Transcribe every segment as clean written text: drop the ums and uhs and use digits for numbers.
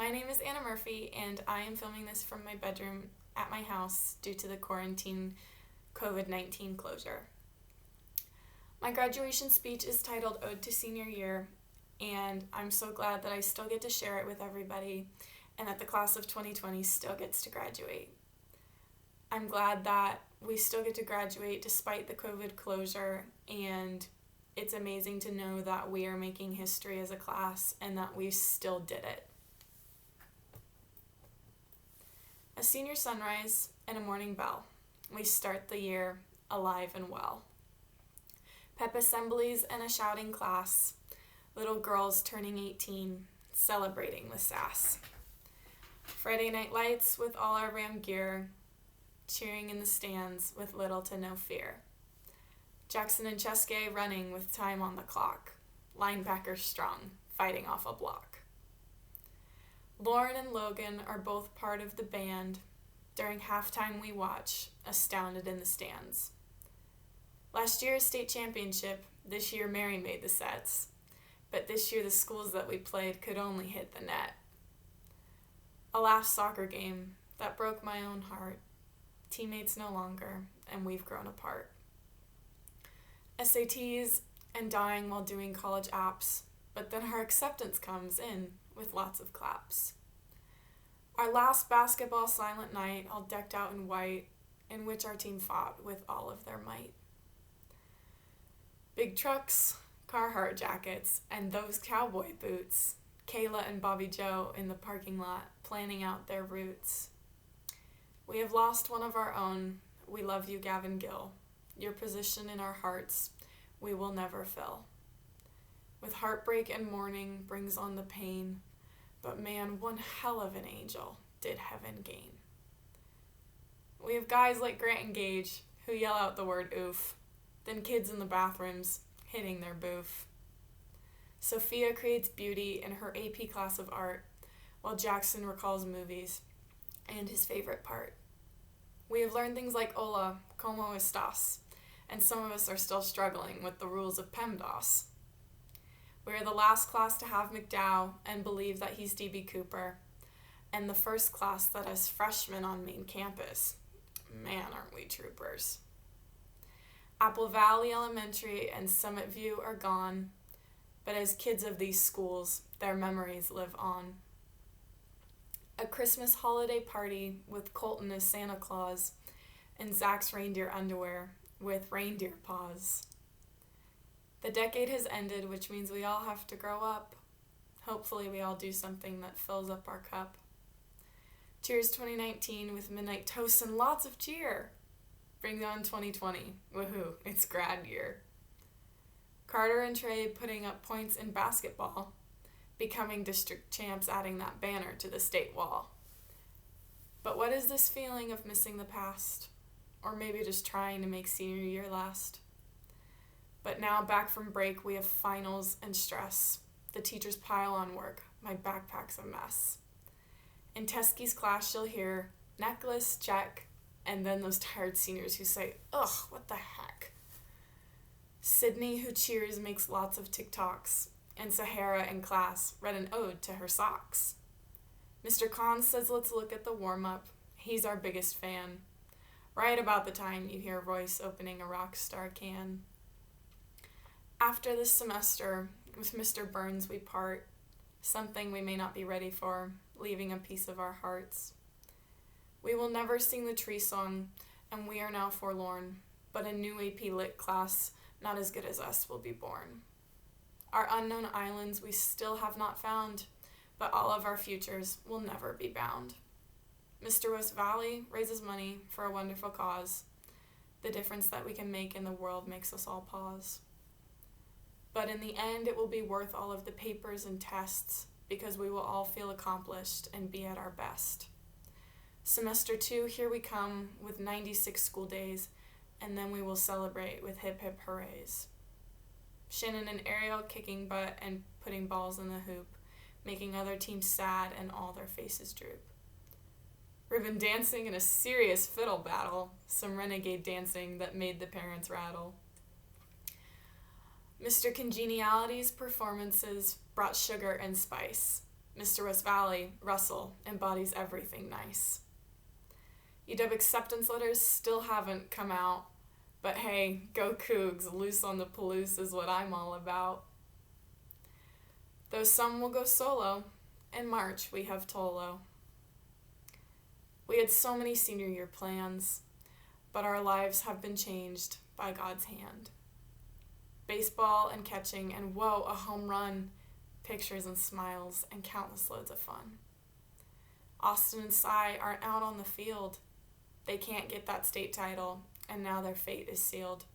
My name is Anna Murphy, and I am filming this from my bedroom at my house due to the quarantine COVID-19 closure. My graduation speech is titled Ode to Senior Year, and I'm so glad that I still get to share it with everybody and that the class of 2020 still gets to graduate. I'm glad that we still get to graduate despite the COVID closure, and it's amazing to know that we are making history as a class and that we still did it. A senior sunrise and a morning bell. We start the year alive and well. Pep assemblies and a shouting class. Little girls turning 18, celebrating with sass. Friday night lights with all our Ram gear, cheering in the stands with little to no fear. Jackson and Cheske running with time on the clock. Linebackers strong, fighting off a block. Lauren and Logan are both part of the band. During halftime we watch, astounded in the stands. Last year's state championship, this year Mary made the sets. But this year the schools that we played could only hit the net. A last soccer game that broke my own heart. Teammates no longer, and we've grown apart. SATs and dying while doing college apps, but then our acceptance comes in with lots of claps. Our last basketball silent night, all decked out in white, in which our team fought with all of their might. Big trucks, Carhartt jackets, and those cowboy boots. Kayla and Bobby Joe in the parking lot, planning out their routes. We have lost one of our own. We love you, Gavin Gill. Your position in our hearts, we will never fill. With heartbreak and mourning brings on the pain, but man, one hell of an angel did heaven gain. We have guys like Grant and Gage who yell out the word oof, then kids in the bathrooms hitting their boof. Sophia creates beauty in her AP class of art, while Jackson recalls movies and his favorite part. We have learned things like hola, como estas, and some of us are still struggling with the rules of PEMDAS. We are the last class to have McDowell and believe that he's D.B. Cooper, and the first class that has freshmen on main campus. Man, aren't we troopers. Apple Valley Elementary and Summit View are gone, but as kids of these schools, their memories live on. A Christmas holiday party with Colton as Santa Claus and Zach's reindeer underwear with reindeer paws. The decade has ended, which means we all have to grow up. Hopefully we all do something that fills up our cup. Cheers 2019 with midnight toasts and lots of cheer. Bring on 2020. Woohoo, it's grad year. Carter and Trey putting up points in basketball. Becoming district champs, adding that banner to the state wall. But what is this feeling of missing the past? Or maybe just trying to make senior year last? But now back from break, we have finals and stress. The teachers pile on work. My backpack's a mess. In Teskie's class, you'll hear, necklace, check, and then those tired seniors who say, ugh, what the heck? Sydney, who cheers, makes lots of TikToks, and Sahara in class read an ode to her socks. Mr. Kahn says let's look at the warm-up. He's our biggest fan. Right about the time you hear Royce opening a Rockstar can. After this semester, with Mr. Burns we part, something we may not be ready for, leaving a piece of our hearts. We will never sing the tree song, and we are now forlorn, but a new AP Lit class, not as good as us, will be born. Our unknown islands we still have not found, but all of our futures will never be bound. Mr. West Valley raises money for a wonderful cause. The difference that we can make in the world makes us all pause. But in the end, it will be worth all of the papers and tests because we will all feel accomplished and be at our best. Semester 2, here we come with 96 school days, and then we will celebrate with hip hip hoorays. Shannon and Ariel kicking butt and putting balls in the hoop, making other teams sad and all their faces droop. Ribbon dancing in a serious fiddle battle, some renegade dancing that made the parents rattle. Mr. Congeniality's performances brought sugar and spice. Mr. West Valley, Russell, embodies everything nice. UW acceptance letters still haven't come out, but hey, go Cougs, loose on the Palouse is what I'm all about. Though some will go solo, in March we have Tolo. We had so many senior year plans, but our lives have been changed by God's hand. Baseball and catching, and whoa, a home run, pictures and smiles, and countless loads of fun. Austin and Cy aren't out on the field. They can't get that state title, and now their fate is sealed.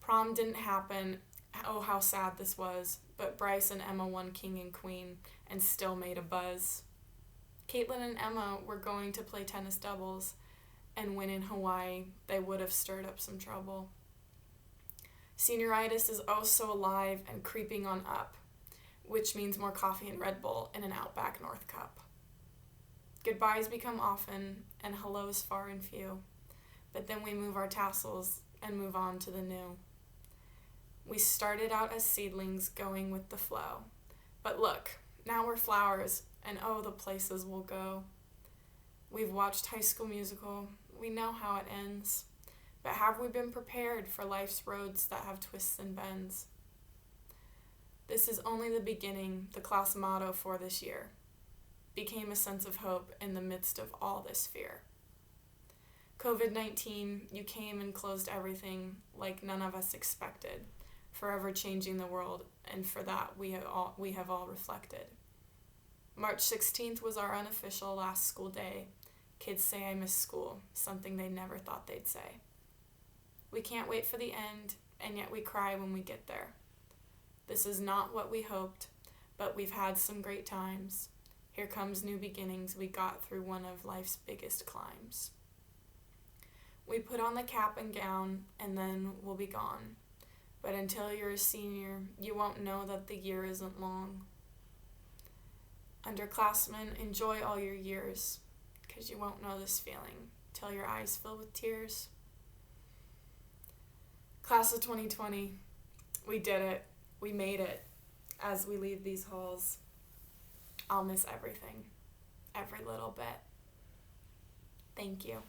Prom didn't happen. Oh, how sad this was, but Bryce and Emma won king and queen and still made a buzz. Caitlin and Emma were going to play tennis doubles, and when in Hawaii, they would have stirred up some trouble. Senioritis is oh so alive and creeping on up, which means more coffee and Red Bull in an Outback North Cup. Goodbyes become often, and hellos far and few, but then we move our tassels and move on to the new. We started out as seedlings going with the flow, but look, now we're flowers, and oh, the places we'll go. We've watched High School Musical, we know how it ends, but have we been prepared for life's roads that have twists and bends? This is only the beginning, the class motto for this year became a sense of hope in the midst of all this fear. COVID-19, you came and closed everything like none of us expected, forever changing the world, and for that we have all reflected. March 16th was our unofficial last school day. Kids say I miss school, something they never thought they'd say. We can't wait for the end, and yet we cry when we get there. This is not what we hoped, but we've had some great times. Here comes new beginnings, we got through one of life's biggest climbs. We put on the cap and gown, and then we'll be gone. But until you're a senior, you won't know that the year isn't long. Underclassmen, enjoy all your years, 'cause you won't know this feeling till your eyes fill with tears. Class of 2020, we did it. We made it. As we leave these halls, I'll miss everything, every little bit. Thank you.